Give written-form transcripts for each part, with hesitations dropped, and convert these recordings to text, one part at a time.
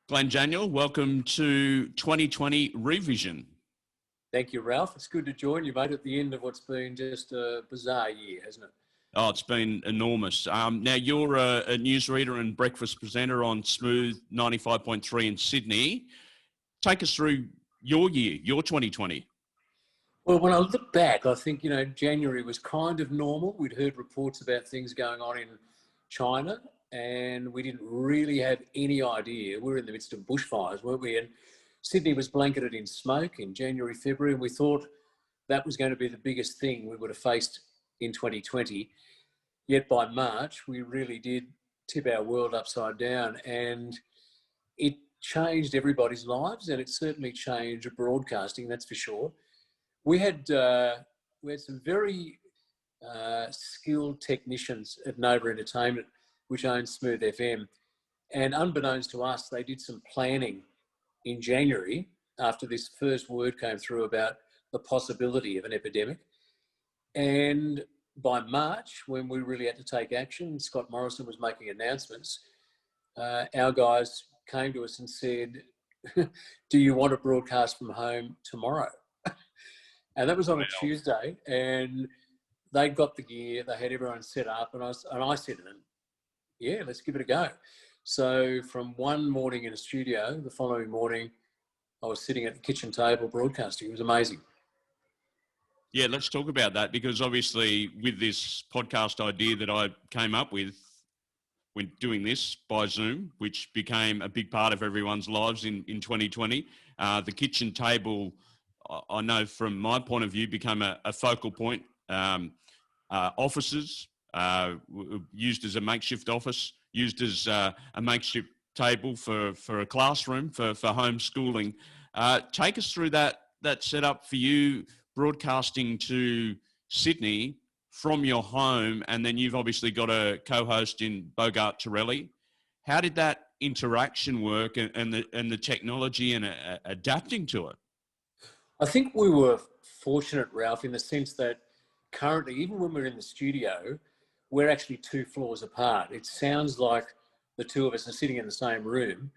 Glenn Daniel, welcome to 2020 Revision. Thank you, Ralph. It's good to join you, mate, at the end of what's been just a bizarre year, hasn't it? Oh, it's been enormous. Now, you're a newsreader and breakfast presenter on Smooth 95.3 in Sydney. Take us through your year, your 2020. Well, when I look back, I think, January was kind of normal. We'd heard reports about things going on in China, and we didn't really have any idea. We were in the midst of bushfires, weren't we? And Sydney was blanketed in smoke in January, February, and we thought that was going to be the biggest thing we would have faced in 2020. Yet by March, we really did tip our world upside down, and it changed everybody's lives, and it certainly changed broadcasting, that's for sure. We had some very skilled technicians at Nova Entertainment, which owns Smooth FM, and unbeknownst to us, they did some planning in January after this first word came through about the possibility of an epidemic. And by March, when we really had to take action, Scott Morrison was making announcements, our guys came to us and said, do you want to broadcast from home tomorrow? And that was on a Tuesday, and they got the gear, they had everyone set up, and I said to them, yeah, let's give it a go. So from one morning in a studio, the following morning, I was sitting at the kitchen table broadcasting. It was amazing. Yeah, let's talk about that, because obviously with this podcast idea that I came up with when doing this by Zoom, which became a big part of everyone's lives in 2020, the kitchen table, I know from my point of view, became a focal point. Offices used as a makeshift office, used as a makeshift table for a classroom, for homeschooling. Take us through that setup for you, broadcasting to Sydney from your home, and then you've obviously got a co-host in Bogart Torelli. How did that interaction work, and the technology and adapting to it? I think we were fortunate, Ralph, in the sense that currently, even when we're in the studio, we're actually 2 floors apart. It sounds like the two of us are sitting in the same room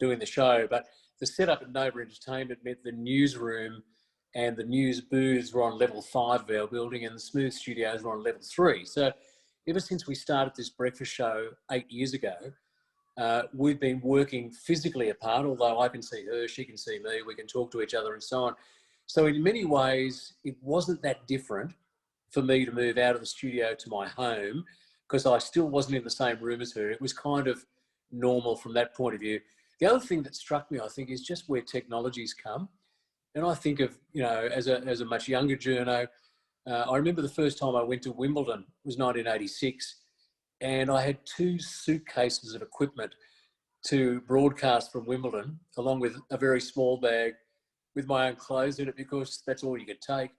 doing the show, but the setup at Nova Entertainment meant the newsroom and the news booths were on level 5 of our building, and the Smooth studios were on level 3. So ever since we started this breakfast show 8 years ago, we've been working physically apart, although I can see her, she can see me, we can talk to each other and so on. So in many ways, it wasn't that different for me to move out of the studio to my home, because I still wasn't in the same room as her. It was kind of normal from that point of view. The other thing that struck me, I think, is just where technology's come. And I think of, as a much younger journo, I remember the first time I went to Wimbledon was 1986, and I had 2 suitcases of equipment to broadcast from Wimbledon, along with a very small bag with my own clothes in it, because that's all you could take.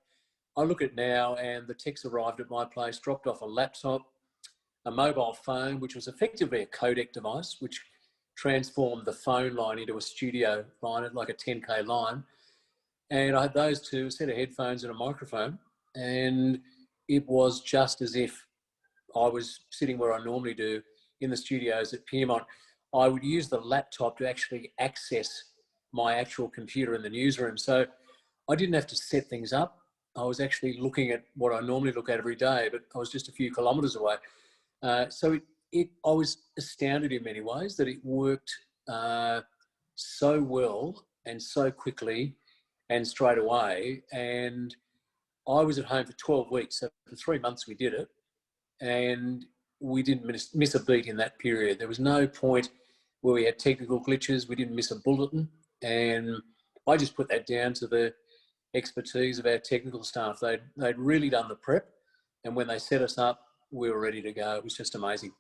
I look at it now, and the techs arrived at my place, dropped off a laptop, a mobile phone, which was effectively a codec device, which transformed the phone line into a studio line, like a 10K line. And I had those 2, a set of headphones and a microphone, and it was just as if I was sitting where I normally do in the studios at Piermont. I would use the laptop to actually access my actual computer in the newsroom. So I didn't have to set things up. I was actually looking at what I normally look at every day, but I was just a few kilometres away. So I was astounded in many ways that it worked so well and so quickly and straight away. And I was at home for 12 weeks. So for 3 months we did it, and we didn't miss a beat in that period. There was no point where we had technical glitches. We didn't miss a bulletin. And I just put that down to the expertise of our technical staff. They'd really done the prep, and when they set us up, we were ready to go. It was just amazing.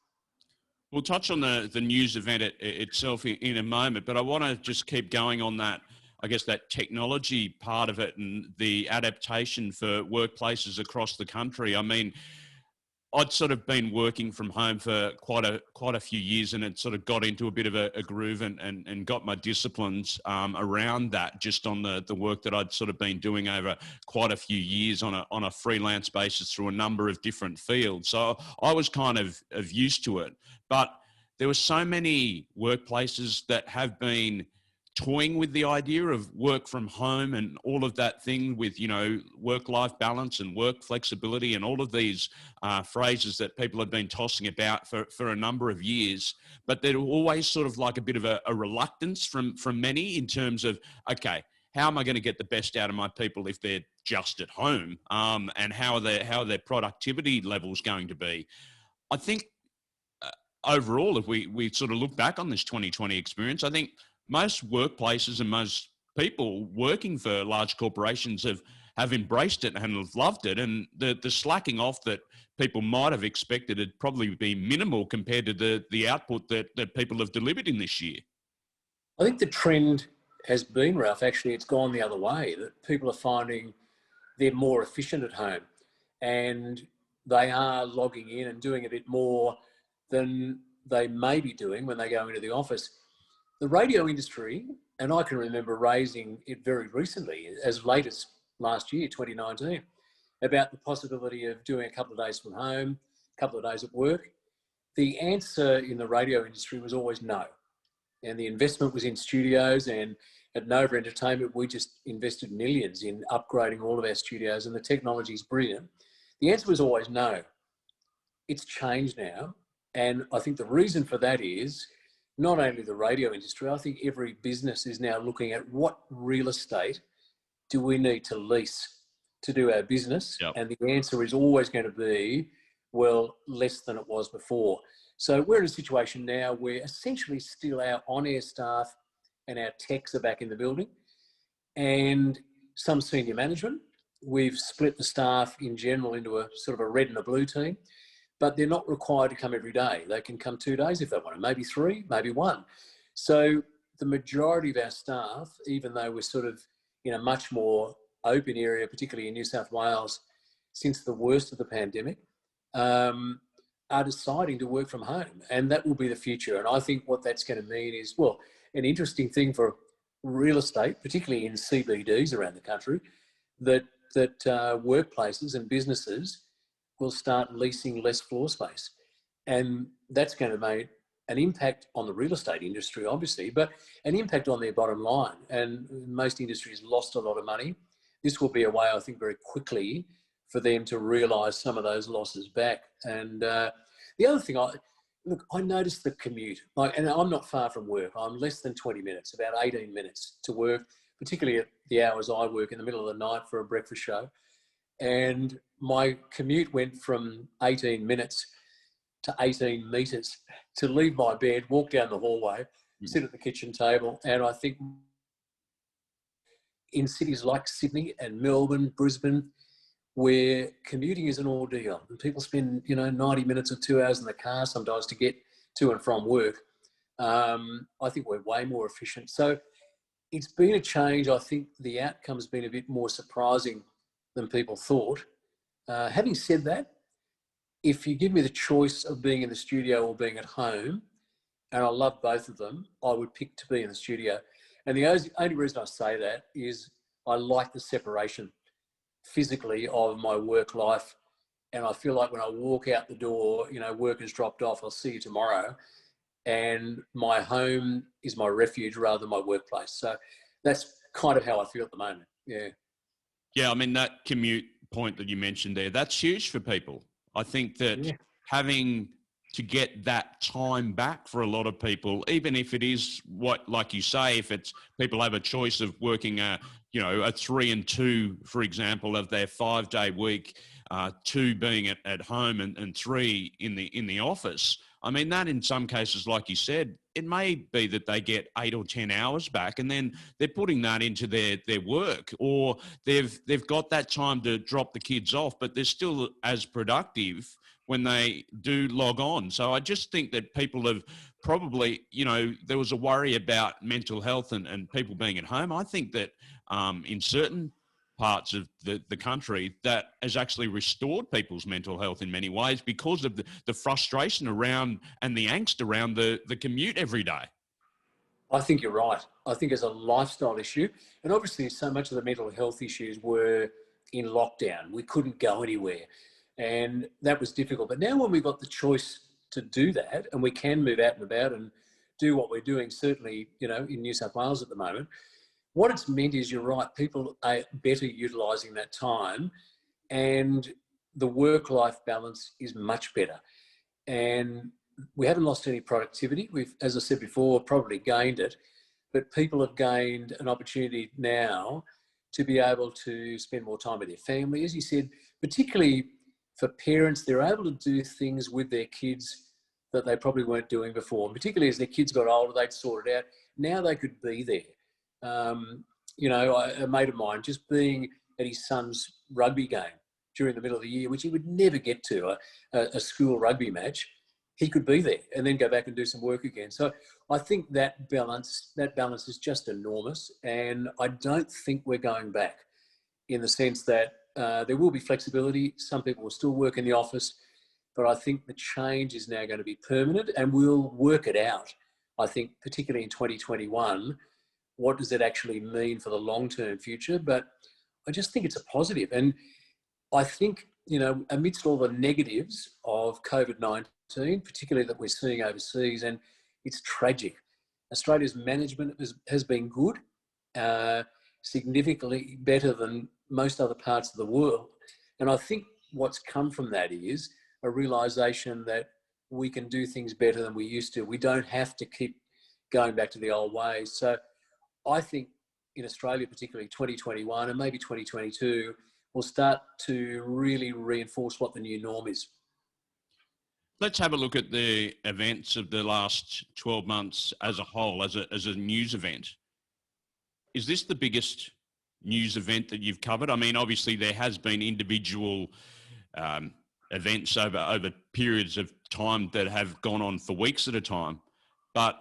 We'll touch on the news event itself in a moment, but I want to just keep going on that, I guess, that technology part of it and the adaptation for workplaces across the country. I mean, I'd sort of been working from home for quite a few years, and it sort of got into a bit of a groove and got my disciplines around that, just on the work that I'd sort of been doing over quite a few years on a freelance basis through a number of different fields. So I was kind of used to it. But there were so many workplaces that have been toying with the idea of work from home and all of that thing with, work-life balance and work flexibility and all of these phrases that people have been tossing about for a number of years. But there's always sort of like a bit of a reluctance from many in terms of, okay, how am I going to get the best out of my people if they're just at home? And how are their productivity levels going to be? I think overall, if we sort of look back on this 2020 experience, I think most workplaces and most people working for large corporations have embraced it and have loved it. And the slacking off that people might have expected would probably be minimal compared to the output that people have delivered in this year. I think the trend has been, Ralph, actually it's gone the other way, that people are finding they're more efficient at home and they are logging in and doing a bit more than they may be doing when they go into the office. The radio industry, and I can remember raising it very recently, as late as last year, 2019, about the possibility of doing a couple of days from home, a couple of days at work. The answer in the radio industry was always no. And the investment was in studios, and at Nova Entertainment, we just invested millions in upgrading all of our studios, and the technology is brilliant. The answer was always no. It's changed now. And I think the reason for that is not only the radio industry, I think every business is now looking at what real estate do we need to lease to do our business? Yep. And the answer is always going to be, well, less than it was before. So we're in a situation now where essentially still our on-air staff and our techs are back in the building and some senior management. We've split the staff in general into a sort of a red and a blue team, but they're not required to come every day. They can come 2 days if they want to, maybe 3, maybe 1. So the majority of our staff, even though we're sort of in a much more open area, particularly in New South Wales, since the worst of the pandemic, are deciding to work from home. And that will be the future. And I think what that's going to mean is, well, an interesting thing for real estate, particularly in CBDs around the country, that workplaces and businesses will start leasing less floor space. And that's going to make an impact on the real estate industry, obviously, but an impact on their bottom line. And most industries lost a lot of money. This will be a way, I think, very quickly for them to realise some of those losses back. And the other thing, I noticed the commute, and I'm not far from work. I'm less than 20 minutes, about 18 minutes to work, particularly at the hours I work in the middle of the night for a breakfast show. And my commute went from 18 minutes to 18 metres to leave my bed, walk down the hallway, sit at the kitchen table. And I think in cities like Sydney and Melbourne, Brisbane, where commuting is an ordeal and people spend, 90 minutes or 2 hours in the car sometimes to get to and from work, I think we're way more efficient. So it's been a change. I think the outcome's been a bit more surprising than people thought. Having said that, if you give me the choice of being in the studio or being at home, and I love both of them, I would pick to be in the studio. And the only reason I say that is I like the separation physically of my work life. And I feel like when I walk out the door, work has dropped off, I'll see you tomorrow. And my home is my refuge rather than my workplace. So that's kind of how I feel at the moment. Yeah. Yeah, I mean, that commute point that you mentioned there, that's huge for people. I think that having to get that time back for a lot of people, even if it is like you say, if it's people have a choice of working a 3 and 2, for example, of their 5-day week, 2 being at home and 3 in the office. I mean, that in some cases, like you said, it may be that they get 8 or 10 hours back and then they're putting that into their work, or they've got that time to drop the kids off, but they're still as productive when they do log on. So I just think that people have probably, there was a worry about mental health and people being at home. I think that in certain parts of the country that has actually restored people's mental health in many ways because of the frustration around and the angst around the commute every day. I think you're right. I think it's a lifestyle issue. And obviously so much of the mental health issues were in lockdown. We couldn't go anywhere and that was difficult. But now when we've got the choice to do that, and we can move out and about and do what we're doing, certainly, in New South Wales at the moment. What it's meant is, you're right, people are better utilising that time, and the work-life balance is much better. And we haven't lost any productivity. We've, as I said before, probably gained it, but people have gained an opportunity now to be able to spend more time with their family. As you said, particularly for parents, they're able to do things with their kids that they probably weren't doing before. And particularly as their kids got older, they'd sort it out. Now they could be there. A mate of mine just being at his son's rugby game during the middle of the year, which he would never get to, a school rugby match, he could be there and then go back and do some work again. So I think that balance is just enormous. And I don't think we're going back, in the sense that there will be flexibility. Some people will still work in the office, but I think the change is now going to be permanent, and we'll work it out. I think particularly in 2021, what does it actually mean for the long-term future? But I just think it's a positive. And I think, amidst all the negatives of COVID-19, particularly that we're seeing overseas, and it's tragic, Australia's management has been good, significantly better than most other parts of the world. And I think what's come from that is a realisation that we can do things better than we used to. We don't have to keep going back to the old ways. So I think in Australia, particularly 2021 and maybe 2022, will start to really reinforce what the new norm is. Let's have a look at the events of the last 12 months as a whole, as a news event. Is this the biggest news event that you've covered? I mean, obviously there has been individual events over periods of time that have gone on for weeks at a time, but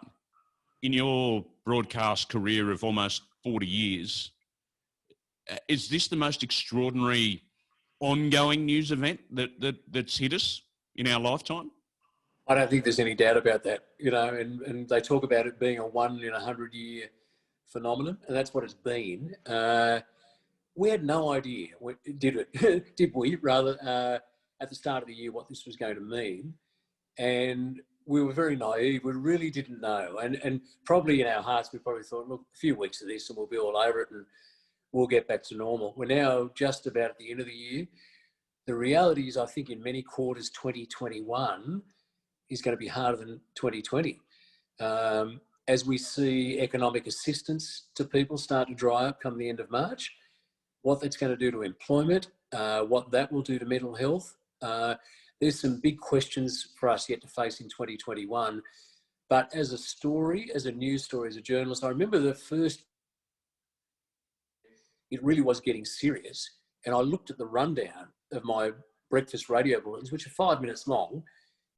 in your broadcast career of almost 40 years, is this the most extraordinary ongoing news event that's hit us in our lifetime? I don't think there's any doubt about that, and they talk about it being a 1 in 100 year phenomenon, and that's what it's been. We had no idea, did we, rather, at the start of the year, what this was going to mean. And we were very naive. We really didn't know. And probably in our hearts, we probably thought, look, a few weeks of this and we'll be all over it and we'll get back to normal. We're now just about at the end of the year. The reality is, I think in many quarters, 2021 is going to be harder than 2020. As we see economic assistance to people start to dry up come the end of March, what that's going to do to employment, what that will do to mental health. There's some big questions for us yet to face in 2021. But as a story, as a news story, as a journalist, I remember it really was getting serious. And I looked at the rundown of my breakfast radio bulletins, which are 5 minutes long.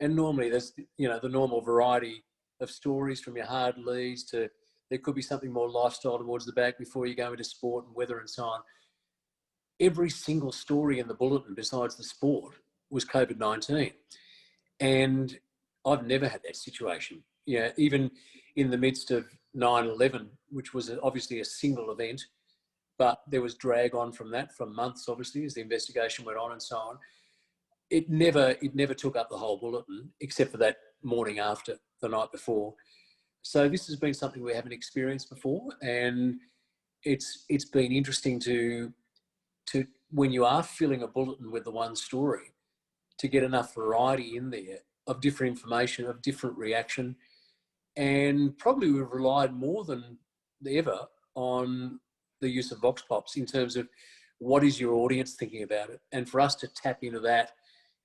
And normally there's, the normal variety of stories, from your hard leads to, there could be something more lifestyle towards the back before you go into sport and weather and so on. Every single story in the bulletin, besides the sport, was COVID-19. And I've never had that situation. Even in the midst of 9/11, which was obviously a single event, but there was drag on from that for months, obviously, as the investigation went on and so on. It never took up the whole bulletin, except for that morning after, the night before. So this has been something we haven't experienced before, and it's been interesting to when you are filling a bulletin with the one story, to get enough variety in there of different information, of different reaction. And probably we've relied more than ever on the use of Vox Pops in terms of what is your audience thinking about it. And for us to tap into that,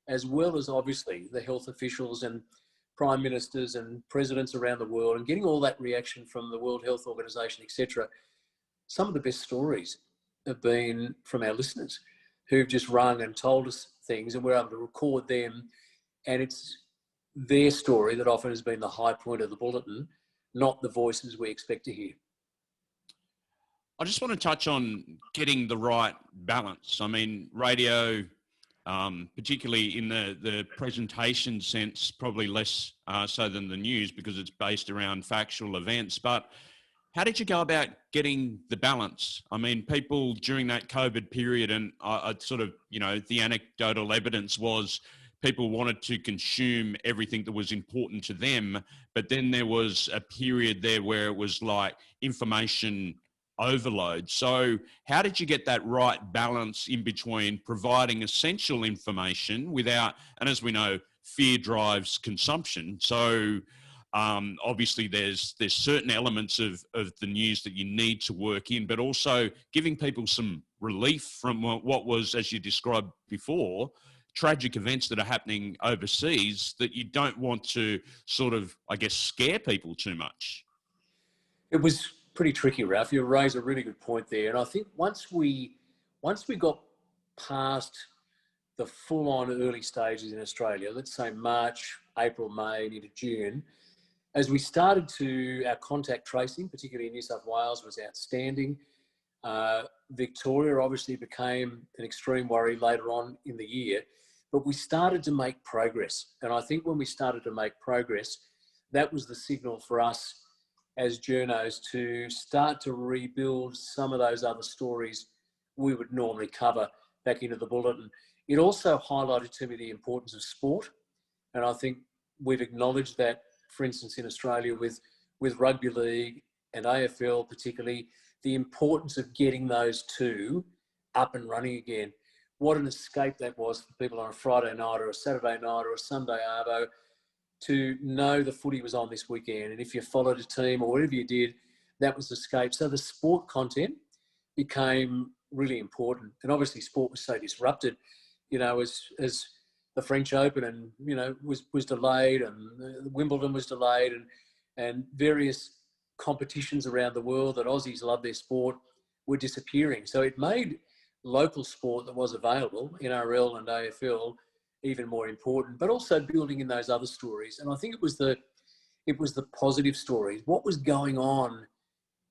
as well as obviously the health officials and prime ministers and presidents around the world, and getting all that reaction from the World Health Organization, etc. Some of the best stories have been from our listeners who've just rung and told us things, and we're able to record them. And it's their story that often has been the high point of the bulletin, not the voices we expect to hear. I just want to touch on getting the right balance. I mean, radio, particularly in the presentation sense, probably less so than the news, because it's based around factual events. But how did you go about getting the balance? I mean, people during that COVID period, and I sort of, the anecdotal evidence was people wanted to consume everything that was important to them. But then there was a period there where it was like information overload. So how did you get that right balance in between providing essential information without, and as we know, fear drives consumption. So obviously there's certain elements of the news that you need to work in, but also giving people some relief from what was, as you described before, tragic events that are happening overseas that you don't want to sort of, I guess, scare people too much. It was pretty tricky, Ralph. You raise a really good point there. And I think once we got past the full-on early stages in Australia, let's say March, April, May, into June, as we started our contact tracing, particularly in New South Wales, was outstanding. Victoria obviously became an extreme worry later on in the year, but we started to make progress. And I think when we started to make progress, that was the signal for us as journos to start to rebuild some of those other stories we would normally cover back into the bulletin. It also highlighted to me the importance of sport. And I think we've acknowledged that, for instance, in Australia with rugby league and AFL particularly, the importance of getting those two up and running again. What an escape that was for people on a Friday night or a Saturday night or a Sunday arvo to know the footy was on this weekend. And if you followed a team or whatever you did, that was escape. So the sport content became really important. And obviously sport was so disrupted, you know, as the French Open and, you know, was delayed, and Wimbledon was delayed, and various competitions around the world that Aussies love their sport were disappearing. So it made local sport that was available, NRL and AFL, even more important, but also building in those other stories. And I think it was the positive stories. What was going on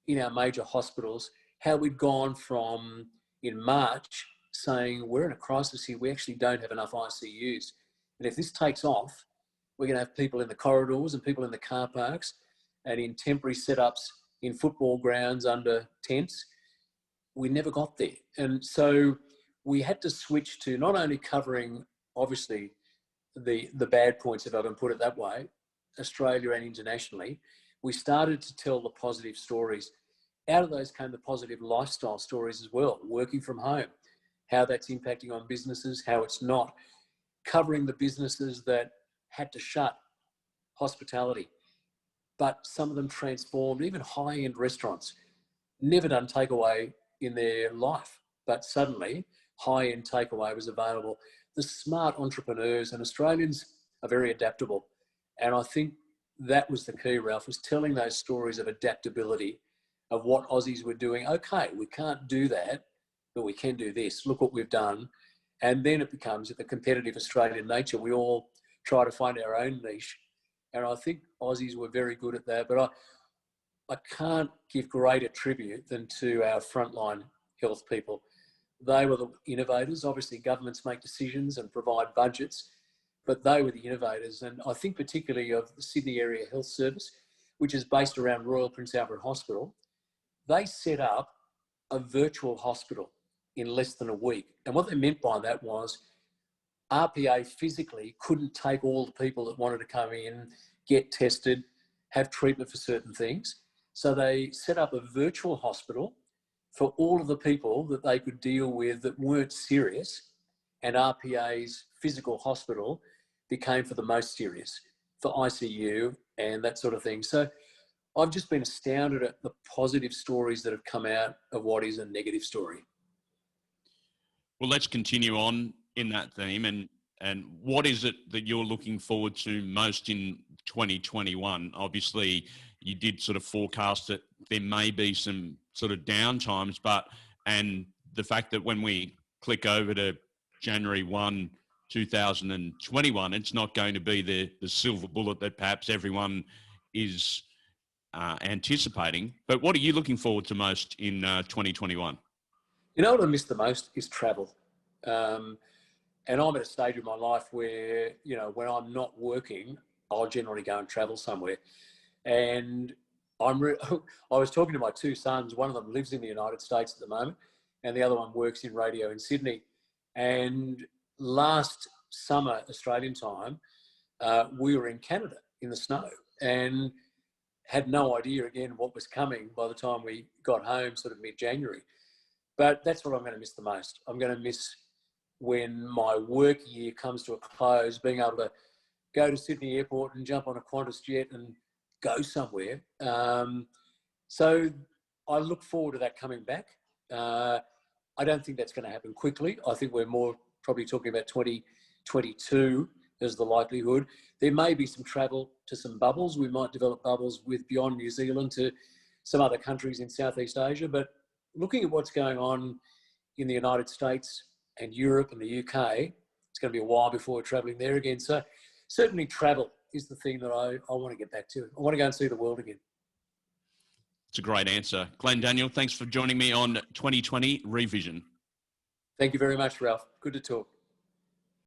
in our major hospitals, how we'd gone from in March saying we're in a crisis here, we actually don't have enough ICUs. And if this takes off, we're going to have people in the corridors and people in the car parks and in temporary setups in football grounds under tents. We never got there. And so we had to switch to not only covering, obviously, the bad points, if I can put it that way, Australia and internationally. We started to tell the positive stories. Out of those came the positive lifestyle stories as well, working from home, how that's impacting on businesses, how it's not, covering the businesses that had to shut, hospitality, but some of them transformed, even high-end restaurants, never done takeaway in their life, but suddenly high-end takeaway was available. The smart entrepreneurs, and Australians are very adaptable. And I think that was the key, Ralph, was telling those stories of adaptability, of what Aussies were doing. Okay, we can't do that, but we can do this. Look what we've done. And then it becomes the competitive Australian nature. We all try to find our own niche. And I think Aussies were very good at that. But I can't give greater tribute than to our frontline health people. They were the innovators. Obviously, governments make decisions and provide budgets, but they were the innovators. And I think particularly of the Sydney Area Health Service, which is based around Royal Prince Albert Hospital. They set up a virtual hospital in less than a week. And what they meant by that was RPA physically couldn't take all the people that wanted to come in, get tested, have treatment for certain things. So they set up a virtual hospital for all of the people that they could deal with that weren't serious, and RPA's physical hospital became for the most serious, for ICU and that sort of thing. So I've just been astounded at the positive stories that have come out of what is a negative story. Well, let's continue on in that theme. And what is it that you're looking forward to most in 2021? Obviously, you did sort of forecast that there may be some sort of downtimes, and the fact that when we click over to January 1, 2021, it's not going to be the silver bullet that perhaps everyone is anticipating. But what are you looking forward to most in 2021? You know what I miss the most is travel. And I'm at a stage of my life where, you know, when I'm not working, I'll generally go and travel somewhere. And I was talking to my two sons. One of them lives in the United States at the moment, and the other one works in radio in Sydney. And last summer Australian time, we were in Canada in the snow and had no idea again what was coming by the time we got home, sort of mid-January. But that's what I'm going to miss the most. I'm going to miss when my work year comes to a close, being able to go to Sydney Airport and jump on a Qantas jet and go somewhere. So I look forward to that coming back. I don't think that's going to happen quickly. I think we're more probably talking about 2022 as the likelihood. There may be some travel to some bubbles. We might develop bubbles with beyond New Zealand to some other countries in Southeast Asia. But looking at what's going on in the United States and Europe and the UK, it's going to be a while before we're traveling there again. So certainly travel is the thing that I want to get back to. I want to go and see the world again. It's a great answer. Glenn Daniel, thanks for joining me on 2020 Revision. Thank you very much, Ralph. Good to talk.